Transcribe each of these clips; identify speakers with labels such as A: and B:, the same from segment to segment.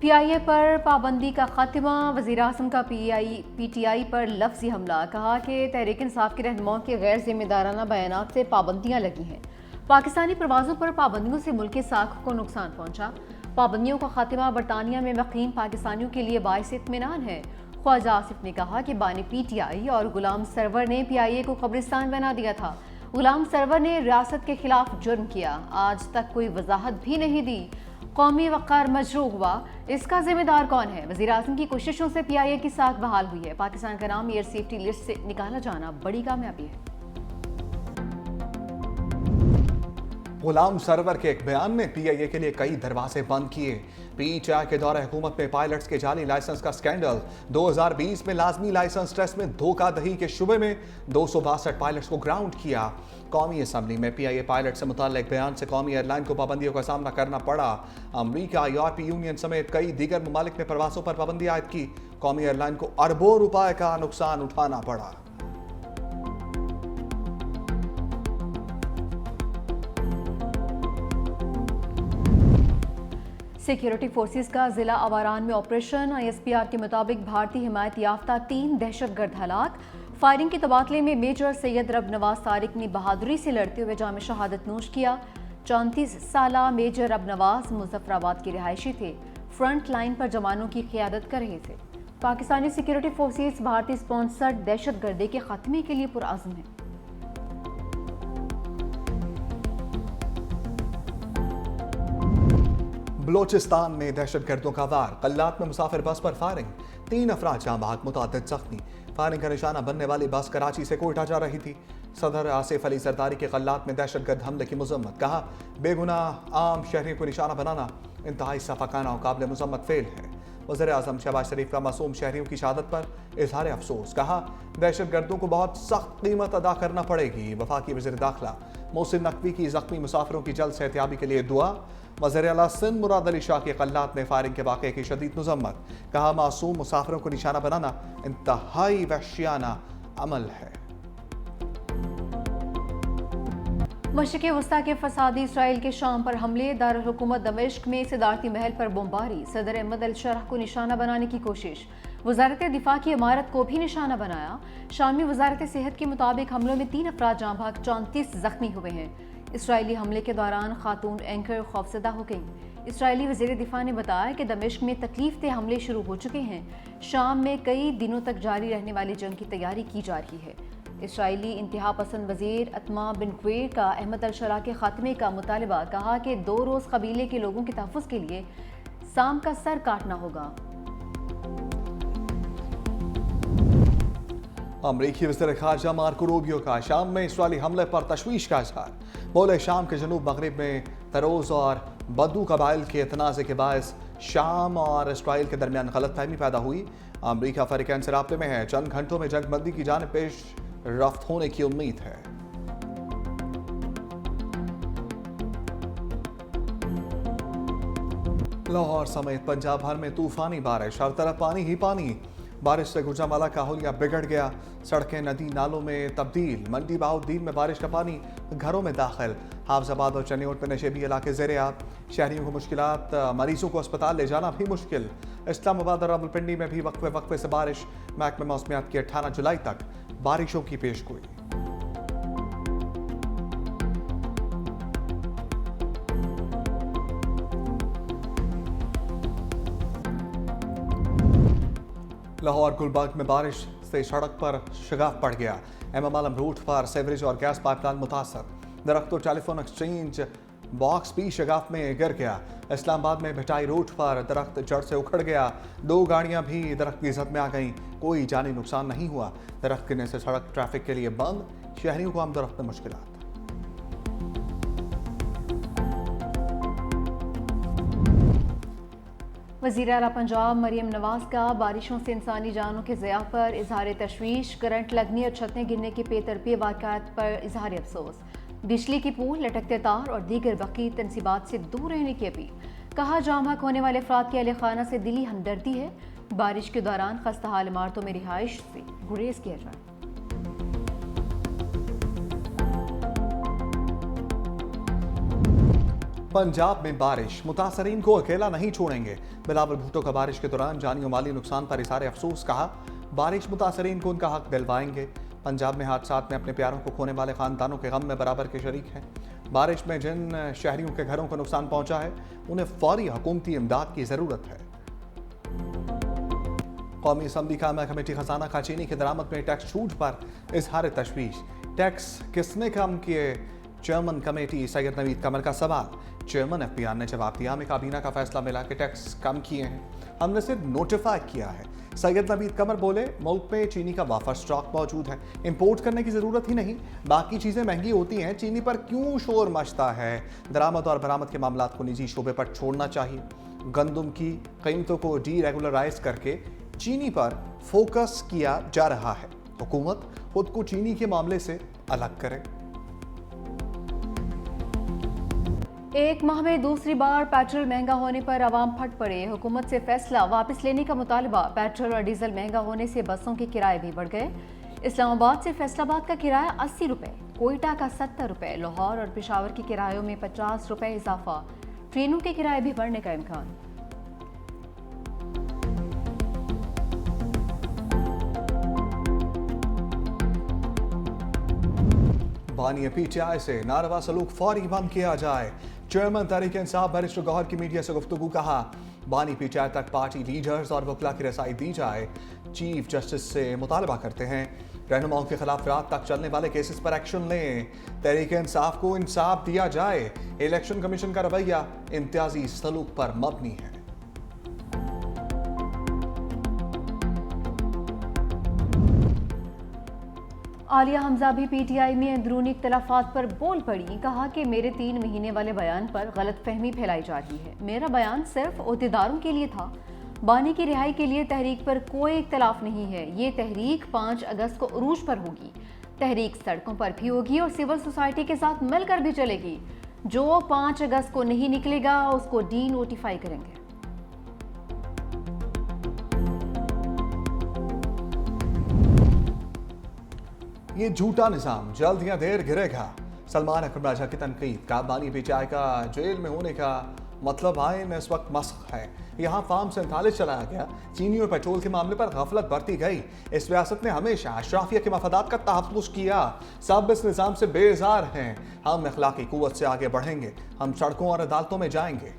A: PIA पर पाबंदी का खात्मा, वज़ीर-ए-आज़म का PTI पर लफ्ज़ी हमला। कहा कि तहरीक इंसाफ के रहनुमाओं के गैर जिम्मेदाराना बयानात से पाबंदियाँ लगी हैं। पाकिस्तानी प्रवासों पर पाबंदियों से मुल्क की साख को नुकसान पहुँचा। पाबंदियों का खात्मा बरतानिया में मुक़ीम पाकिस्तानियों के लिए बाइस इत्मीनान है। ख्वाजा आसिफ ने कहा कि बानी PTI और गुलाम सरवर ने PIA को कब्रिस्तान बना दिया था। गुलाम सरवर ने रियासत के खिलाफ जुर्म किया, आज तक कोई वजाहत भी नहीं दी। कौमी वक़ार मजरूह हुआ, इसका जिम्मेदार कौन है? वज़ीर-ए-आज़म की कोशिशों से PIA की साख बहाल हुई है। पाकिस्तान का नाम एयर सेफ्टी लिस्ट से निकाला जाना बड़ी कामयाबी है।
B: गुलाम सरवर के एक बयान में PIA के लिए कई दरवाजे बंद किए। PTI के दौरे हुकूमत में पायलट्स के जाली लाइसेंस का स्कैंडल। 2020 में लाजमी लाइसेंस टेस्ट में धोखाधड़ी के शुबे में 262 पायलट्स को ग्राउंड किया। कौमी असम्बली में PIA पायलट से मुताल्लिक बयान से कौमी एयरलाइन को पाबंदियों का सामना करना पड़ा। अमरीका, यूरोपीय यूनियन समेत कई दीगर ममालिक ने प्रवासों पर पाबंदी आयद की। कौमी एयरलाइन को अरबों रुपए का नुकसान उठाना पड़ा।
A: सिक्योरिटी फोर्सेस का जिला अवारान में ऑपरेशन। ISPR के मुताबिक भारतीय हिमायत याफ्ता 3 दहशतगर्द हलाक। फायरिंग के तबादले में मेजर सैयद रब नवाज तारिक ने बहादुरी से लड़ते हुए जाम शहादत नोश किया। 34 साला मेजर रब नवाज मुजफ्फराबाद के रिहायशी थे। फ्रंट लाइन पर जवानों की क़ियादत कर रहे थे। पाकिस्तानी सिक्योरिटी फोर्सेस भारतीय स्पॉन्सर्ड दहशतगर्दी के खात्मे के लिए पुरअज़्म है।
B: बलोचिस्तान में दहशतगर्दों का वार। कल्लात में मुसाफिर बस पर फायरिंग, 3 अफराद जाँ बहक, मुतअद्दिद जख्मी। फायरिंग का निशाना बनने वाली बस कराची से कोयटा जा रही थी। सदर आसिफ अली सरदारी के कल्लात में दहशतगर्द हमले की मजम्मत। कहा, बेगुनाह आम शहरियों को निशाना बनाना इंतहाई सफाकाना और काबिल मजम्मत फेल है। वज़ीर-ए-आज़म शहबाज शरीफ का मासूम शहरियों की शहादत पर इजहार अफसोस। कहा, दहशतगर्दों को बहुत सख्त कीमत अदा करना पड़ेगी। वफाकी वज़ीर दाखिला मोहसिन नकवी की जख्मी मुसाफिरों की जल्द सेहतियाबी के लिए दुआ। वज़ीर आला सिंध मुराद अली शाह के कल्लात में फायरिंग के वाक़े की शदीद मजम्मत। कहा, मासूम मुसाफिरों को निशाना बनाना इंतहाई वहशियाना अमल है।
A: मशरिक़ वस्ता के फसादी इसराइल के शाम पर हमले। दारुल हुकूमत दमिश्क में सदारती महल पर बमबारी। सदर अहमद अल शरह को निशाना बनाने की कोशिश। वजारत दिफा की इमारत को भी निशाना बनाया। शामी वजारत सेहत के मुताबिक हमलों में 3 अफराद जाँ बहक, 34 जख्मी हुए हैं। इसराइली हमले के दौरान खातून एंकर खौफजदा हो गई। इसराइली वज़ीर दिफा ने बताया कि दमिश्क में तकलीफ दे हमले शुरू हो चुके हैं। शाम में कई दिनों तक जारी रहने वाली जंग की तैयारी की जा रही है। इसराइली इंतहा पसंद वज़ीर अतमा बिन क्वेर का अहमद अल शरा के खात्मे का मुतालबा। कहा कि 2 रोज़ कबीले के लोगों के तहफ़्फ़ुज़ के लिए साम का सर काटना होगा।
B: अमरीकी वज़ीर ख़ारजा मार्को रूबियो का शाम में इसराइली हमले पर तशवीश का इज़हार। बोले, शाम के जनूब मगरिब में तरोज़ और बदू कबाइल के तनाज़े के बायस शाम और इसराइल के दरमियान गलतफहमी पैदा हुई। अमरीका फ़रीक़ैन से राब्ते में है। चंद घंटों में जंगबंदी की जानिब पेश रफ्त होने की उम्मीद है। लाहौर समेत पंजाब भर में तूफानी बारिश, हर तरफ पानी ही पानी। बारिश से गुजरांवाला का हुलिया बिगड़ गया। सड़कें नदी नालों में तब्दील। मंडी बहाउद्दीन में बारिश का पानी घरों में दाखिल। हाफजाबाद और चनियोट में नशेबी इलाके ज़ेर-ए-आब। शहरियों को मुश्किलात, मरीजों को अस्पताल ले जाना भी मुश्किल। इस्लामाबाद और रावलपिंडी में भी वक्फे वक्फे से बारिश। महकमे मौसमियात की 18 जुलाई तक बारिशों की पेशगोई। लाहौर गुलबर्ग में बारिश से सड़क पर शगाफ पड़ गया। एमएम आलम रूट पर सेवरेज और गैस पाइपलाइन मुतासर। दरख्त और टेलीफोन एक्सचेंज बॉक्स भी शगाफ में गिर गया। इस्लामाबाद में भिटाई रूट पर दरख्त जड़ से उखड़ गया। 2 गाड़ियां भी दरख्त की जद में आ गईं। कोई जानी नुकसान नहीं हुआ। दरख्त गिरने से सड़क ट्रैफिक के लिए बंद। शहरियों को आमदोरफ्त में मुश्किलात।
A: वज़ीर आला पंजाब मरियम नवाज का बारिशों से इंसानी जानों के ज़िया पर इजहार तशवीश। करंट लगने और छतें गिरने के बेतरतीब वाक़यात पर इजहार अफसोस। बिजली की पोल, लटकते तार और दीगर बकी तनसीबात से दूर रहने की अपील। कहा, जाम बहक होने वाले अफराद की अहले खाना से दिली हमदर्दी है। बारिश के दौरान खस्ताहाल इमारतों में रिहाइश से गुरेज किया जाए।
B: पंजाब में बारिश, मुतासरीन को अकेला नहीं छोड़ेंगे। बिलावल भुट्टो का बारिश के दौरान जानी और माली नुकसान पर इज़हार अफसोस, कहा बारिश मुतासरीन को उनका हक दिलवाएंगे। पंजाब में हादसात में अपने प्यारों को खोने वाले खानदानों के गम में बराबर के शरीक हैं। बारिश में जिन शहरियों के घरों को नुकसान पहुंचा है उन्हें फौरी हुकूमती इमदाद की जरूरत है। कौमी असम्बली कायमा कमेटी खजाना का चीनी की दरामद में टैक्स छूट पर इजहार तशवीश। टैक्स किसने कम किए? चेयरमैन कमेटी सैयद नवीद कमर का सवाल। चेयरमैन एफपीआर ने जवाब दिया, हमें काबीना का फैसला मिला कि टैक्स कम किए हैं, हमने सिर्फ नोटिफाई किया है। सैयद नवीद कमर बोले, मुल्क में चीनी का वाफर स्टॉक मौजूद है, इंपोर्ट करने की जरूरत ही नहीं, बाकी चीजें महंगी होती हैं, चीनी पर क्यों शोर मचता है? दरामद और बरामद के मामला को निजी शोबे पर छोड़ना चाहिए। गंदम की कीमतों को डीरेगुलराइज करके चीनी पर फोकस किया जा रहा है। हुकूमत खुद को चीनी के मामले से अलग करे।
A: एक माह में दूसरी बार पेट्रोल महंगा होने पर आवाम फट पड़े। हुकूमत से फैसला वापस लेने का मुतालबा। पेट्रोल और डीजल महंगा होने से बसों के किराए भी बढ़ गए। इस्लामाबाद से फैसलाबाद का किराया 80 रुपये, कोयटा का 70 रुपये, लाहौर और पेशावर के किरायों में 50 रुपये इजाफा। ट्रेनों के किराए भी बढ़ने का इम्कान।
B: बानी पीटीआई से नारवा सलूक फौरी बंद किया जाए। चेयरमैन तहरीक इंसाफ बैरिस्टर गौहर की मीडिया से गुफ्तगू, कहा बानी पीटीआई तक पार्टी लीडर्स और वकला की रसाई दी जाए। चीफ जस्टिस से मुतालबा करते हैं रहनुमाओं के खिलाफ रात तक चलने वाले केसेस पर एक्शन लें। तहरीक इंसाफ को इंसाफ दिया जाए। इलेक्शन कमीशन का रवैया इम्तियाजी सलूक पर मबनी है।
A: आलिया हमजा भी पीटीआई में अंदरूनी इख्तलाफात पर बोल पड़ी। कहा कि मेरे 3 महीने वाले बयान पर गलतफहमी फैलाई जा रही है। मेरा बयान सिर्फ ओहदेदारों के लिए था। बानी की रिहाई के लिए तहरीक पर कोई इख्तलाफ नहीं है। ये तहरीक 5 अगस्त को उरूज पर होगी। तहरीक सड़कों पर भी होगी और सिविल सोसाइटी के साथ मिलकर भी चलेगी। जो 5 अगस्त को नहीं निकलेगा उसको डी नोटिफाई करेंगे।
B: ये झूठा निजाम जल्द या देर गिरेगा। सलमान अकबर राजा की तनकीद का बानी पीटीआई का जेल में होने का मतलब आइन इस वक्त मस्ख है। यहाँ फार्म 47 चलाया गया। चीनी और पेट्रोल के मामले पर गफलत बरती गई। इस रियासत ने हमेशा अशराफिया के मफादात का तहफ़्फ़ुज़ किया। सब इस निज़ाम से बेजार हैं। हम अखलाकी कुव्वत से आगे बढ़ेंगे। हम सड़कों और अदालतों में जाएंगे।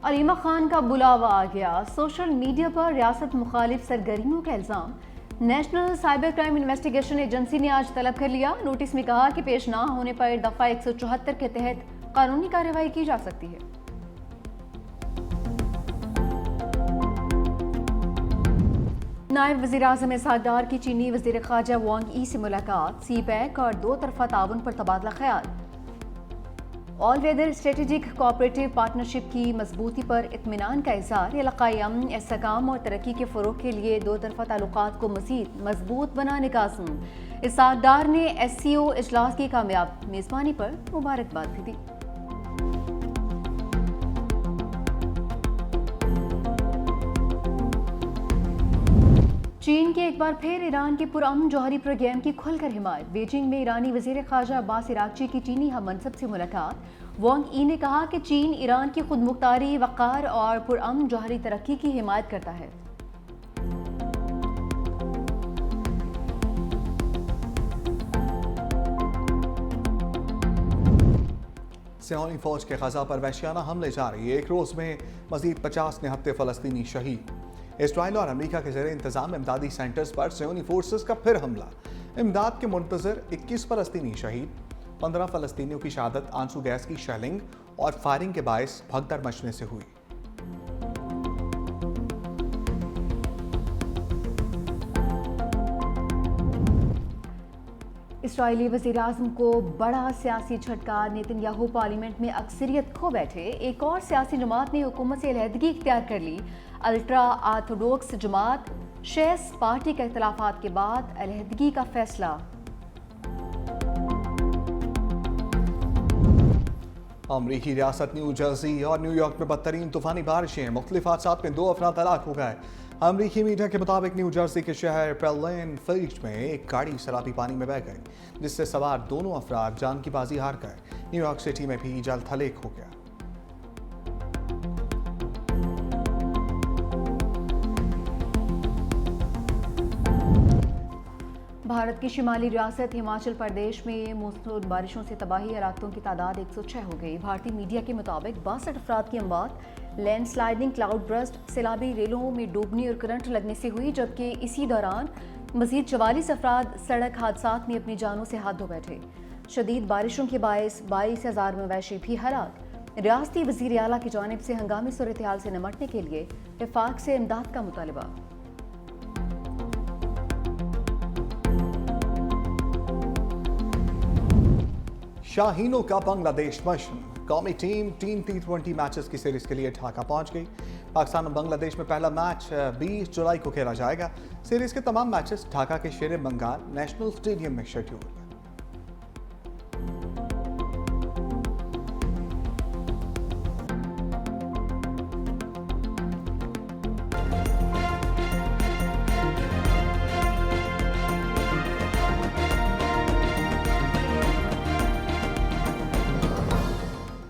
A: अलीमा खान का बुलावा आ गया। सोशल मीडिया पर रियासत मुखालिफ सरगर्मियों का इल्ज़ाम। National cyber crime investigation agency ने आज तलब कर लिया। नोटिस में कहा कि पेश ना होने पर दफ़ा 174 के तहत कानूनी कार्रवाई की जा सकती है। नायब वज़ीर-ए-आज़म इसहाक डार की चीनी वज़ीर ख़ारजा वांग ई से मुलाकात। सी पैक और 2 तरफ़ा ताउन पर तबादला ख्याल। All weather strategic cooperative partnership की मजबूती पर इत्मीनान का इज़हार। इलाक़ाई अमन, इस्तेहकाम और तरक्की के फ़रोग़ के लिए 2 तरफ़ा ताल्लुकात को मज़ीद मजबूत बनाने का अज़्म। इसहाक डार ने SCO इजलास की कामयाब मेज़बानी पर मुबारकबाद भी दी। चीन की एक बार फिर ईरान के पुरअमन जौहरी प्रोग्राम की खुलकर हिमायत। बीजिंग में ईरानी वज़ीर ख़ारजा अब्बास इराक़ची की चीनी हममनसब से मुलाकात। वांग ई ने कहा कि चीन ईरान की खुदमुख्तारी, वक़ार और पुरअमन जौहरी तरक्की की हिमायत करता है।
B: सियानी फौज के गजा पर वहशियाना हमले जारी। एक रोज में मजीद 50 निहत्ते फ़लस्तीनी शहीद। इसराइल और अमेरिका के ज़ेरे इंतज़ाम इमदादी सेंटर्स पर सियोनी फोर्सेस का फिर हमला। इमदाद के मुंतज़र 21 फ़लस्तीनी शहीद। 15 फ़लस्तीनियों की शहादत आंसू गैस की शेलिंग और फायरिंग के बायस भगदड़ मचने से हुई।
A: इसराइली वज़ीर-ए-आज़म को बड़ा सियासी झटका। नेतन्याहू पार्लियामेंट में अक्सरियत खो बैठे। एक और सियासी जमात ने हुकूमत से अलहदगी इख्तियार कर ली। अल्ट्रा ऑर्थोडॉक्स जमात शेस पार्टी के इख्तलाफात के बाद अलहदगी का फैसला।
B: अमरीकी रियासत न्यू जर्सी और न्यूयॉर्क में बदतरीन तूफानी बारिशें। मुख्तलिफ हादसात में 2 अफराद हलाक हो गए। अमरीकी मीडिया के मुताबिक न्यू जर्सी के शहर पेलेन फील्ड में एक गाड़ी शराबी पानी में बह गई, जिससे सवार दोनों अफराद जान की बाजी हार गए। न्यूयॉर्क सिटी में भी जल थलेक हो गया।
A: भारत की शिमाली रियासत हिमाचल प्रदेश में मूसलाधार बारिशों से तबाही हलाकतों की तादाद 106 हो गई। भारतीय मीडिया के मुताबिक 62 अफराद की अमवात लैंडस्लाइडिंग, क्लाउड बर्स्ट, सैलाबी रेलों में डूबने और करंट लगने से हुई, जबकि इसी दौरान मजीद 44 अफराद सड़क हादसात में अपनी जानों से हाथ धो बैठे। शदीद बारिशों के बायस 22,000 मवेशी भी हलाक। रियासती वज़ीर आला की जानिब से हंगामी सूरत हाल से निमटने के लिए वफाक से इमदाद का मुतालबा।
B: शाहीनों का बांग्लादेश मिशन। कौमी टीम T20 मैचेस की सीरीज के लिए ढाका पहुंच गई। पाकिस्तान और बांग्लादेश में पहला मैच 20 जुलाई को खेला जाएगा। सीरीज के तमाम मैचेस ढाका के शेर बंगाल नेशनल स्टेडियम में शेड्यूल।